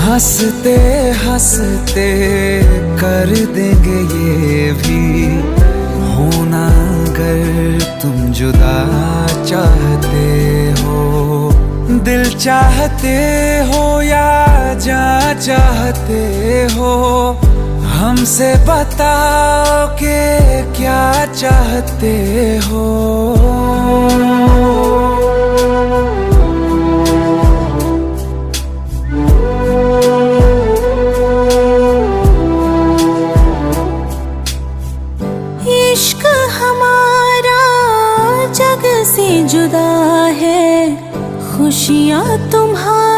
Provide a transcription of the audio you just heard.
हंसते हंसते कर देंगे ये भी होना, अगर तुम जुदा चाहते हो। दिल चाहते हो या जान चाहते हो, हमसे बताओ कि क्या चाहते हो। इश्क हमारा जग से जुदा है, खुशियाँ तुम्हारी